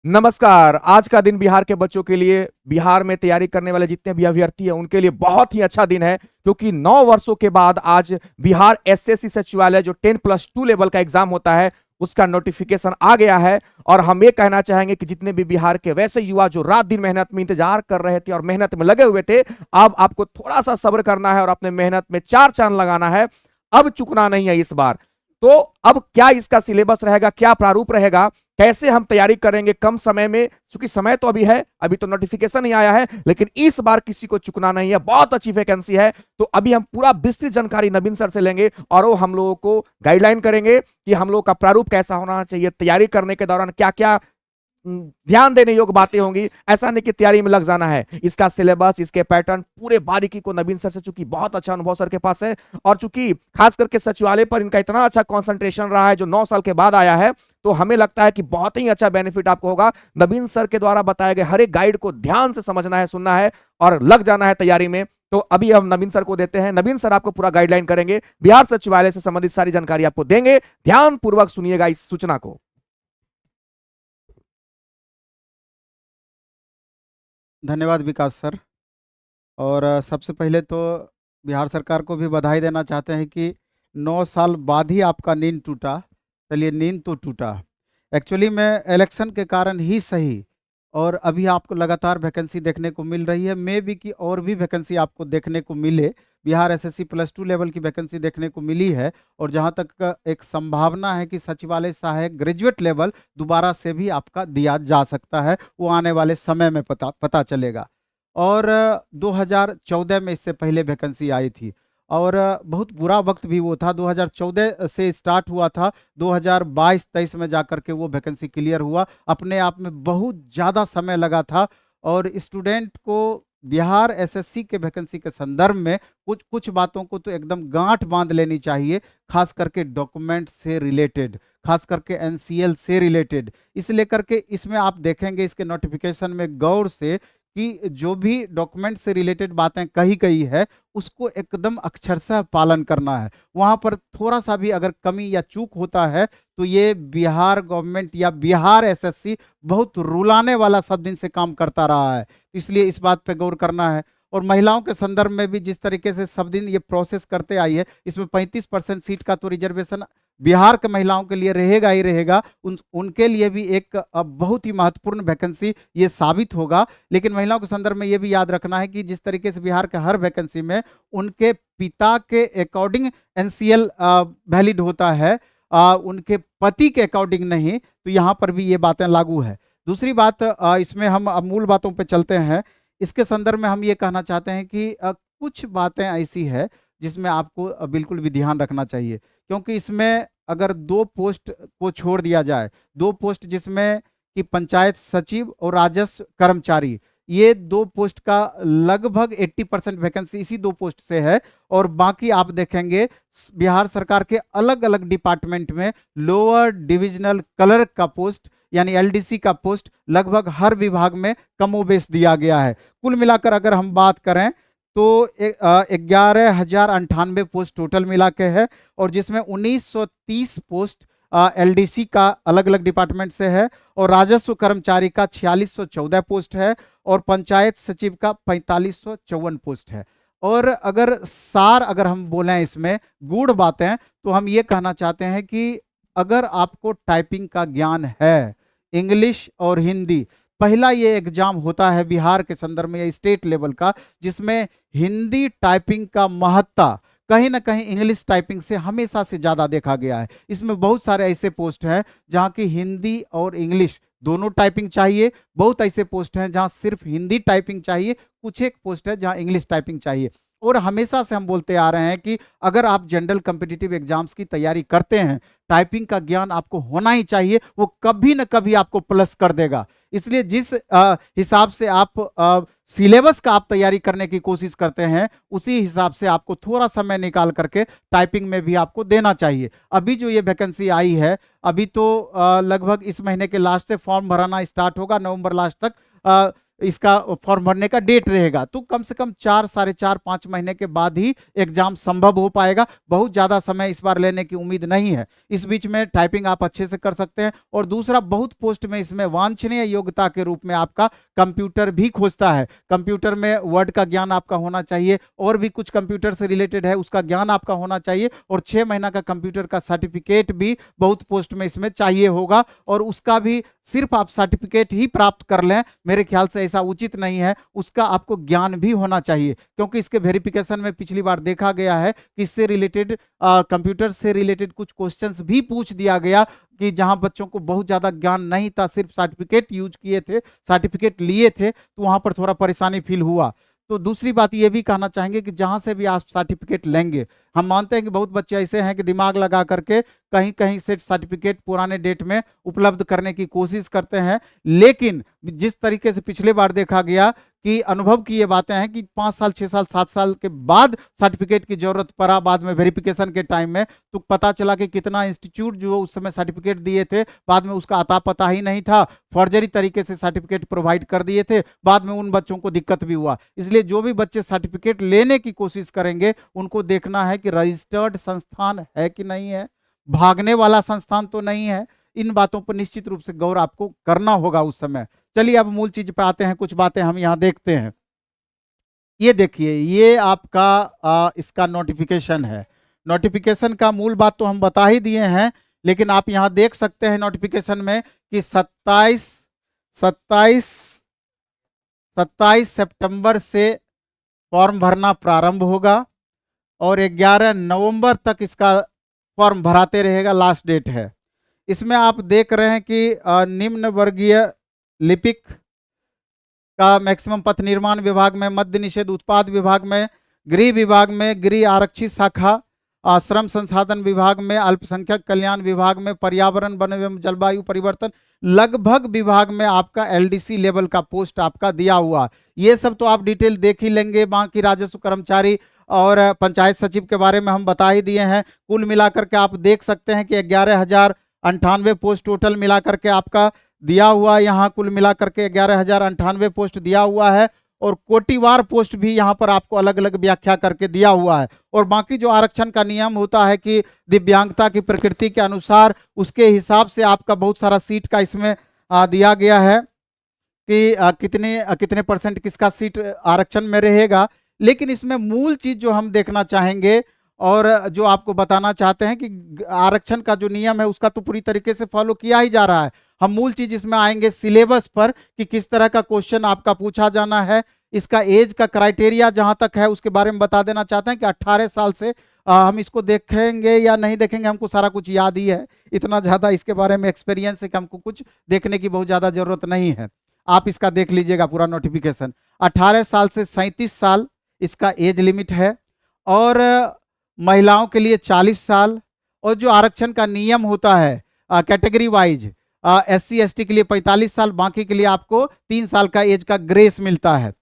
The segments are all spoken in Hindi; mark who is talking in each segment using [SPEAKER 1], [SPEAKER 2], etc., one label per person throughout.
[SPEAKER 1] नमस्कार। आज का दिन बिहार के बच्चों के लिए, बिहार में तैयारी करने वाले जितने भी अभ्यर्थी हैं उनके लिए बहुत ही अच्छा दिन है, क्योंकि 9 वर्षों के बाद आज बिहार एसएससी सचिवालय जो 10+2 लेवल का एग्जाम होता है उसका नोटिफिकेशन आ गया है। और हम ये कहना चाहेंगे कि जितने भी बिहार के वैसे युवा जो रात दिन मेहनत में इंतजार कर रहे थे और मेहनत में लगे हुए थे, अब आपको थोड़ा सा सब्र करना है और अपने मेहनत में 4 चांद लगाना है। अब चुकना नहीं है इस बार। तो अब क्या इसका सिलेबस रहेगा, क्या प्रारूप रहेगा, कैसे हम तैयारी करेंगे कम समय में, क्योंकि समय तो अभी है, अभी तो नोटिफिकेशन ही आया है, लेकिन इस बार किसी को चुकना नहीं है। बहुत अच्छी वैकेंसी है। तो अभी हम पूरा विस्तृत जानकारी नवीन सर से लेंगे और वो हम लोगों को गाइडलाइन करेंगे कि हम लोग का प्रारूप कैसा होना चाहिए, तैयारी करने के दौरान क्या क्या ध्यान देने योग्य बातें होंगी। ऐसा नहीं कि तैयारी में लग जाना है। इसका सिलेबस, इसके पैटर्न पूरे बारीकी को नवीन सर से, चूंकि बहुत अच्छा अनुभव सर के पास है और चूंकि खास करके सचिवालय पर इनका इतना अच्छा कंसंट्रेशन रहा है जो 9 साल के बाद आया है, तो हमें लगता है कि बहुत ही अच्छा बेनिफिट आपको होगा। नवीन सर के द्वारा बताए गए हर एक गाइड को ध्यान से समझना है, सुनना है और लग जाना है तैयारी में। तो अभी हम नवीन सर को देते हैं। नवीन सर आपको पूरा गाइडलाइन करेंगे, बिहार सचिवालय से संबंधित सारी जानकारी आपको देंगे। ध्यान पूर्वक सुनिएगा इस सूचना को।
[SPEAKER 2] धन्यवाद विकास सर। और सबसे पहले तो बिहार सरकार को भी बधाई देना चाहते हैं कि 9 साल बाद ही आपका नींद टूटा। चलिए, नींद तो टूटा एक्चुअली में इलेक्शन के कारण ही सही। और अभी आपको लगातार वैकेंसी देखने को मिल रही है, मे भी कि और भी वैकेंसी आपको देखने को मिले। बिहार एसएससी +2 लेवल की वैकेंसी देखने को मिली है। और जहां तक का एक संभावना है कि सचिवालय सहायक ग्रेजुएट लेवल दोबारा से भी आपका दिया जा सकता है, वो आने वाले समय में पता चलेगा। और 2014 में इससे पहले वैकेंसी आई थी और बहुत बुरा वक्त भी वो था। 2014 से स्टार्ट हुआ था, 2022-23 में जाकर के वो वैकेंसी क्लियर हुआ। अपने आप में बहुत ज़्यादा समय लगा था। और स्टूडेंट को बिहार एसएससी के वैकेंसी के संदर्भ में कुछ कुछ बातों को तो एकदम गांठ बांध लेनी चाहिए, खास करके डॉक्यूमेंट से रिलेटेड, खास करके एनसीएल से रिलेटेड। इस लेकर के इसमें आप देखेंगे इसके नोटिफिकेशन में गौर से कि जो भी डॉक्यूमेंट से रिलेटेड बातें कही गई है उसको एकदम अक्षरशः पालन करना है। वहां पर थोड़ा सा भी अगर कमी या चूक होता है तो ये बिहार गवर्नमेंट या बिहार एसएससी बहुत रुलाने वाला सब दिन से काम करता रहा है। इसलिए इस बात पे गौर करना है। और महिलाओं के संदर्भ में भी जिस तरीके से सब दिन ये प्रोसेस करते आई है, इसमें 35% सीट का तो रिजर्वेशन बिहार के महिलाओं के लिए रहेगा ही रहेगा। उनके लिए भी एक बहुत ही महत्वपूर्ण वैकेंसी ये साबित होगा। लेकिन महिलाओं के संदर्भ में ये भी याद रखना है कि जिस तरीके से बिहार के हर वैकेंसी में उनके पिता के अकॉर्डिंग एनसीएल वैलिड होता है, उनके पति के अकॉर्डिंग नहीं, तो यहाँ पर भी ये बातें लागू है। दूसरी बात, इसमें हम अब मूल बातों पे चलते हैं। इसके संदर्भ में हम ये कहना चाहते हैं कि कुछ बातें ऐसी है जिसमें आपको बिल्कुल भी ध्यान रखना चाहिए। क्योंकि इसमें अगर 2 पोस्ट को छोड़ दिया जाए, 2 पोस्ट जिसमें कि पंचायत सचिव और राजस्व कर्मचारी, ये 2 पोस्ट का लगभग 80% वैकेंसी इसी 2 पोस्ट से है। और बाकी आप देखेंगे बिहार सरकार के अलग अलग डिपार्टमेंट में लोअर डिविजनल क्लर्क का पोस्ट यानी एलडीसी का पोस्ट लगभग हर विभाग में कमोबेश दिया गया है। कुल मिलाकर अगर हम बात करें तो 11,098 पोस्ट टोटल मिला के है। और जिसमें 1930 पोस्ट एलडीसी का अलग अलग डिपार्टमेंट से है, और राजस्व कर्मचारी का 4614 पोस्ट है, और पंचायत सचिव का 4554 पोस्ट है। और अगर हम बोलें इसमें गुड़ बातें, तो हम ये कहना चाहते हैं कि अगर आपको टाइपिंग का ज्ञान है, इंग्लिश और हिंदी, पहला ये एग्जाम होता है बिहार के संदर्भ में या स्टेट लेवल का जिसमें हिंदी टाइपिंग का महत्ता कहीं ना कहीं इंग्लिश टाइपिंग से हमेशा से ज़्यादा देखा गया है। इसमें बहुत सारे ऐसे पोस्ट हैं जहां की हिंदी और इंग्लिश दोनों टाइपिंग चाहिए, बहुत ऐसे पोस्ट हैं जहां सिर्फ हिंदी टाइपिंग चाहिए, कुछ एक पोस्ट है जहां इंग्लिश टाइपिंग चाहिए। और हमेशा से हम बोलते आ रहे हैं कि अगर आप जनरल कॉम्पिटिटिव एग्जाम्स की तैयारी करते हैं, टाइपिंग का ज्ञान आपको होना ही चाहिए, वो कभी ना कभी आपको प्लस कर देगा। इसलिए जिस हिसाब से आप सिलेबस का आप तैयारी करने की कोशिश करते हैं, उसी हिसाब से आपको थोड़ा समय निकाल करके टाइपिंग में भी आपको देना चाहिए। अभी जो ये वैकेंसी आई है, अभी तो लगभग इस महीने के लास्ट से फॉर्म भराना स्टार्ट होगा, नवंबर लास्ट तक इसका फॉर्म भरने का डेट रहेगा, तो कम से कम 4, साढ़े 4, 5 महीने के बाद ही एग्जाम संभव हो पाएगा। बहुत ज़्यादा समय इस बार लेने की उम्मीद नहीं है। इस बीच में टाइपिंग आप अच्छे से कर सकते हैं। और दूसरा, बहुत पोस्ट में इसमें वांछनीय योग्यता के रूप में आपका कंप्यूटर भी खोजता है। कंप्यूटर में वर्ड का ज्ञान आपका होना चाहिए, और भी कुछ कंप्यूटर से रिलेटेड है उसका ज्ञान आपका होना चाहिए, और 6 महीना का कंप्यूटर का सर्टिफिकेट भी बहुत पोस्ट में इसमें चाहिए होगा। और उसका भी सिर्फ आप सर्टिफिकेट ही प्राप्त कर लें, मेरे ख्याल से ऐसा उचित नहीं है। उसका आपको ज्ञान भी होना चाहिए, क्योंकि इसके वेरिफिकेशन में पिछली बार देखा गया है कि इससे रिलेटेड कंप्यूटर से रिलेटेड कुछ क्वेश्चंस भी पूछ दिया गया कि जहां बच्चों को बहुत ज्यादा ज्ञान नहीं था, सिर्फ सर्टिफिकेट यूज किए थे, सर्टिफिकेट लिए थे, तो वहां पर थोड़ा परेशानी फील हुआ। तो दूसरी बात ये भी कहना चाहेंगे कि जहां से भी आप सर्टिफिकेट लेंगे, हम मानते हैं कि बहुत बच्चे ऐसे हैं कि दिमाग लगा करके कहीं कहीं से सर्टिफिकेट पुराने डेट में उपलब्ध करने की कोशिश करते हैं, लेकिन जिस तरीके से पिछले बार देखा गया कि अनुभव की ये बातें हैं कि 5 साल, 6 साल, 7 साल के बाद सर्टिफिकेट की जरूरत पड़ा बाद में वेरिफिकेशन के टाइम में, तो पता चला कि कितना इंस्टीट्यूट जो उस समय सर्टिफिकेट दिए थे बाद में उसका अता पता ही नहीं था, फर्जरी तरीके से सर्टिफिकेट प्रोवाइड कर दिए थे, बाद में उन बच्चों को दिक्कत भी हुआ। इसलिए जो भी बच्चे सर्टिफिकेट लेने की कोशिश करेंगे उनको देखना है कि रजिस्टर्ड संस्थान है कि नहीं है, भागने वाला संस्थान तो नहीं है। इन बातों पर निश्चित रूप से गौर आपको करना होगा उस समय। चलिए अब मूल चीज पे आते हैं, कुछ बातें हम यहां देखते हैं। ये देखिए, ये आपका इसका नोटिफिकेशन है। नोटिफिकेशन का मूल बात तो हम बता ही दिए हैं, लेकिन आप यहां देख सकते हैं नोटिफिकेशन में कि 27 सितंबर से फॉर्म भरना प्रारंभ होगा और 11 नवंबर तक इसका फॉर्म भराते रहेगा, लास्ट डेट है। इसमें आप देख रहे हैं कि निम्न वर्गीय लिपिक का मैक्सिमम पथ निर्माण विभाग में, मद्य निषेध उत्पाद विभाग में, गृह विभाग में, गृह आरक्षित शाखा, श्रम संसाधन विभाग में, अल्पसंख्यक कल्याण विभाग में, पर्यावरण वन एवं जलवायु परिवर्तन, लगभग विभाग में आपका एलडीसी लेवल का पोस्ट आपका दिया हुआ। ये सब तो आप डिटेल देख ही लेंगे। बाकी राजस्व कर्मचारी और पंचायत सचिव के बारे में हम बता ही दिए हैं। कुल मिलाकर के आप देख सकते हैं कि 11,098 पोस्ट टोटल मिलाकर के आपका दिया हुआ। यहाँ कुल मिलाकर के 11,098 पोस्ट दिया हुआ है, और कोटिवार पोस्ट भी यहाँ पर आपको अलग अलग व्याख्या करके दिया हुआ है। और बाकी जो आरक्षण का नियम होता है कि दिव्यांगता की प्रकृति के अनुसार उसके हिसाब से आपका बहुत सारा सीट का इसमें दिया गया है कि कितने परसेंट किसका सीट आरक्षण में रहेगा। लेकिन इसमें मूल चीज जो हम देखना चाहेंगे और जो आपको बताना चाहते हैं कि आरक्षण का जो नियम है उसका तो पूरी तरीके से फॉलो किया ही जा रहा है। हम मूल चीज इसमें आएंगे सिलेबस पर कि किस तरह का क्वेश्चन आपका पूछा जाना है। इसका एज का क्राइटेरिया जहां तक है उसके बारे में बता देना चाहते हैं कि 18 साल से हम इसको देखेंगे या नहीं देखेंगे, हमको सारा कुछ याद ही है, इतना ज़्यादा इसके बारे में एक्सपीरियंस है कि हमको कुछ देखने की बहुत ज़्यादा जरूरत नहीं है। आप इसका देख लीजिएगा पूरा नोटिफिकेशन। 18 साल से 37 साल इसका एज लिमिट है, और महिलाओं के लिए 40 साल, और जो आरक्षण का नियम होता है कैटेगरी वाइज SC ST के लिए 45 साल, बाकी के लिए आपको 3 साल का एज का ग्रेस मिलता है।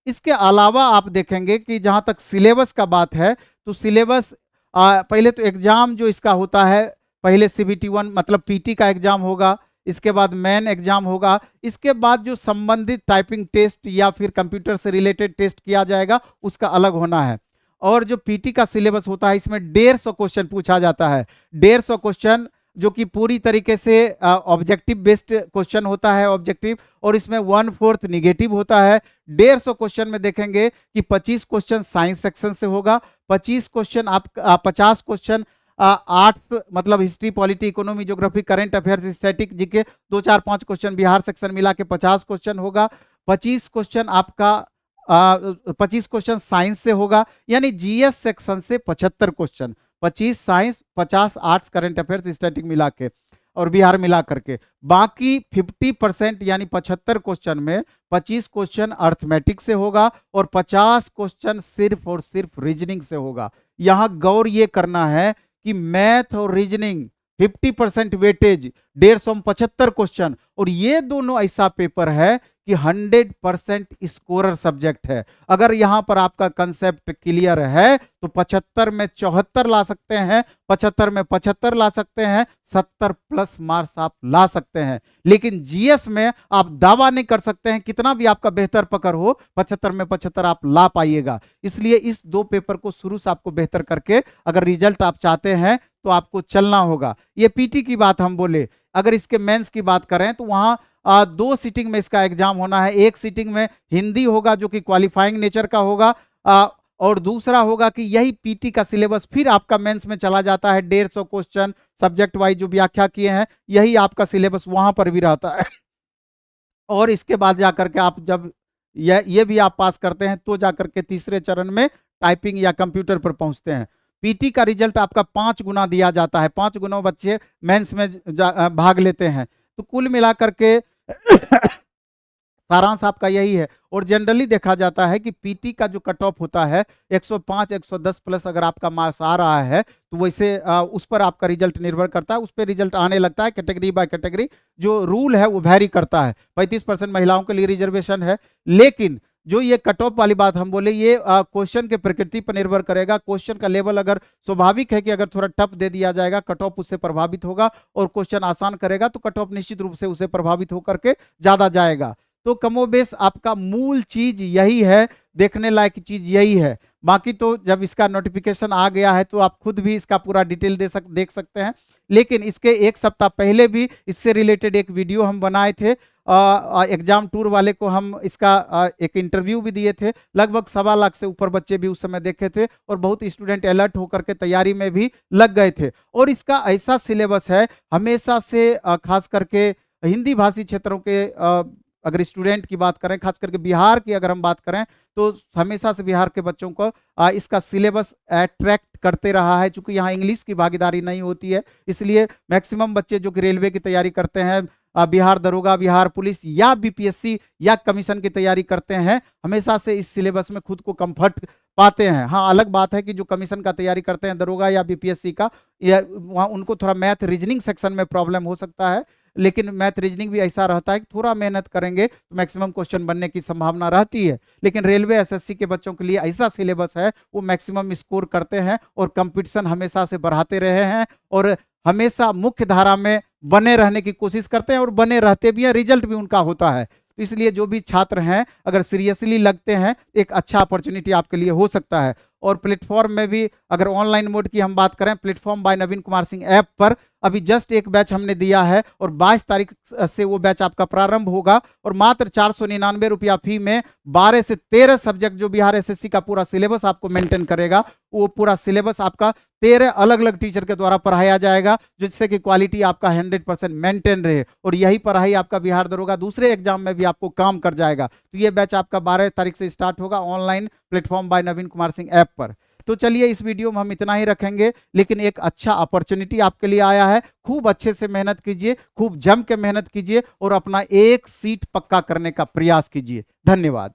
[SPEAKER 2] इसके अलावा आप देखेंगे कि जहां तक सिलेबस का बात है तो सिलेबस पहले तो एग्जाम जो इसका होता है, पहले CBT 1 मतलब PT का एग्जाम होगा, इसके बाद मेन एग्जाम होगा, इसके बाद जो संबंधित टाइपिंग टेस्ट या फिर कंप्यूटर से रिलेटेड टेस्ट किया जाएगा उसका अलग होना है। और जो PT का सिलेबस होता है इसमें 150 क्वेश्चन पूछा जाता है। 150 क्वेश्चन जो कि पूरी तरीके से ऑब्जेक्टिव बेस्ड क्वेश्चन होता है, ऑब्जेक्टिव, और इसमें 1/4 निगेटिव होता है। 150 क्वेश्चन में देखेंगे कि 25 क्वेश्चन साइंस सेक्शन से होगा, 25 क्वेश्चन आप 50 क्वेश्चन आर्ट्स मतलब history, polity, economy, geography, current affairs, static, GK, 2, 4, 5 question Bihar section मिला के 50 क्वेश्चन होगा। 25 क्वेश्चन आपका 25 क्वेश्चन साइंस से होगा, यानी GS सेक्शन से 75 question, 25 science, 50 arts, current affairs, static मिला के और बिहार मिला करके। बाकी 50% यानी 75 क्वेश्चन में 25 क्वेश्चन अर्थमेटिक से होगा और 50 क्वेश्चन सिर्फ और सिर्फ रीजनिंग से होगा। यहां गौर ये करना है कि मैथ और रीजनिंग 50% वेटेज, 175 क्वेश्चन, और ये दोनों ऐसा पेपर है कि 100% स्कोरर सब्जेक्ट है। अगर यहां पर आपका कंसेप्ट क्लियर है तो 75 में 74 ला सकते हैं, 75 में 75 ला सकते हैं, 70 प्लस मार्क्स आप ला सकते हैं। लेकिन जीएस में आप दावा नहीं कर सकते हैं, कितना भी आपका बेहतर पकड़ हो, 75 में 75 आप ला पाइएगा। इसलिए इस दो पेपर को शुरू से आपको बेहतर करके अगर रिजल्ट आप चाहते हैं तो आपको चलना होगा। ये पीटी की बात हम बोले, अगर इसके मेंस की बात करें तो वहां 2 सीटिंग में इसका एग्जाम होना है। एक सीटिंग में हिंदी होगा जो कि क्वालिफाइंग नेचर का होगा, और दूसरा होगा कि यही पीटी का सिलेबस फिर आपका मेंस में चला जाता है। 150 क्वेश्चन सब्जेक्ट वाइज जो व्याख्या किए हैं, यही आपका सिलेबस वहां पर भी रहता है। और इसके बाद जाकर के आप जब ये भी आप पास करते हैं तो जाकर के तीसरे चरण में टाइपिंग या कंप्यूटर पर पहुंचते हैं। पीटी का रिजल्ट आपका 5 गुना दिया जाता है, 5 गुना बच्चे मेंस में भाग लेते हैं। तो कुल मिलाकर के सारांश आपका यही है। और जनरली देखा जाता है कि पीटी का जो कट ऑफ होता है 105 110 प्लस अगर आपका मार्क्स आ रहा है तो वैसे उस पर आपका रिजल्ट निर्भर करता है, उस पर रिजल्ट आने लगता है। कैटेगरी बाय कैटेगरी जो रूल है वो वैरी करता है। 35% महिलाओं के लिए रिजर्वेशन है, लेकिन जो ये कट ऑफ वाली बात हम बोले, ये क्वेश्चन के प्रकृति पर निर्भर करेगा। क्वेश्चन का लेवल अगर स्वाभाविक है कि अगर थोड़ा टफ दे दिया जाएगा, कट ऑफ उससे प्रभावित होगा, और क्वेश्चन आसान करेगा तो कट ऑफ निश्चित रूप से उसे प्रभावित होकर के ज्यादा जाएगा। तो कमोबेश आपका मूल चीज यही है, देखने लायक चीज यही है। बाकी तो जब इसका नोटिफिकेशन आ गया है तो आप खुद भी इसका पूरा डिटेल देख सकते हैं। लेकिन इसके एक सप्ताह पहले भी इससे रिलेटेड एक वीडियो हम बनाए थे। एग्जाम टूर वाले को हम इसका एक इंटरव्यू भी दिए थे। लगभग 1.25 लाख से ऊपर बच्चे भी उस समय देखे थे, और बहुत स्टूडेंट अलर्ट होकर के तैयारी में भी लग गए थे। और इसका ऐसा सिलेबस है, हमेशा से खास करके हिंदी भाषी क्षेत्रों के अगर स्टूडेंट की बात करें, खास करके बिहार की अगर हम बात करें, तो हमेशा से बिहार के बच्चों को इसका सिलेबस अट्रैक्ट करते रहा है। चूंकि यहाँ इंग्लिश की भागीदारी नहीं होती है, इसलिए मैक्सिमम बच्चे जो कि रेलवे की तैयारी करते हैं, बिहार दरोगा, बिहार पुलिस या बीपीएससी या कमीशन की तैयारी करते हैं, हमेशा से इस सिलेबस में खुद को कंफर्ट पाते हैं। हाँ, अलग बात है कि जो कमीशन का तैयारी करते हैं, दरोगा या बीपीएससी का, या वहाँ उनको थोड़ा मैथ रीजनिंग सेक्शन में प्रॉब्लम हो सकता है। लेकिन मैथ रीजनिंग भी ऐसा रहता है कि थोड़ा मेहनत करेंगे तो मैक्सिमम क्वेश्चन बनने की संभावना रहती है। लेकिन रेलवे एसएससी के बच्चों के लिए ऐसा सिलेबस है, वो मैक्सिमम स्कोर करते हैं और कंपटीशन हमेशा से बढ़ाते रहे हैं, और हमेशा मुख्य धारा में बने रहने की कोशिश करते हैं, और बने रहते भी हैं, रिजल्ट भी उनका होता है। तो इसलिए जो भी छात्र हैं, अगर सीरियसली लगते हैं, एक अच्छा अपॉर्चुनिटी आपके लिए हो सकता है। और प्लेटफॉर्म में भी अगर ऑनलाइन मोड की हम बात करें, प्लेटफॉर्म बाय नवीन कुमार सिंह ऐप पर अभी जस्ट एक बैच हमने दिया है, और 22 तारीख से वो बैच आपका प्रारंभ होगा। और मात्र 499 रुपया फी में 12 से 13 सब्जेक्ट जो बिहार एसएससी का पूरा सिलेबस आपको मेंटेन करेगा, वो पूरा सिलेबस आपका 13 अलग अलग टीचर के द्वारा पढ़ाया जाएगा, जिससे कि क्वालिटी आपका 100% मेंटेन रहे, और यही पढ़ाई आपका बिहार दरोगा दूसरे एग्जाम में भी आपको काम कर जाएगा। तो ये बैच आपका 12 तारीख से स्टार्ट होगा ऑनलाइन प्लेटफॉर्म बाय नवीन कुमार सिंह ऐप पर। तो चलिए, इस वीडियो में हम इतना ही रखेंगे, लेकिन एक अच्छा अपॉर्चुनिटी आपके लिए आया है। खूब अच्छे से मेहनत कीजिए, खूब जम के मेहनत कीजिए, और अपना एक सीट पक्का करने का प्रयास कीजिए। धन्यवाद।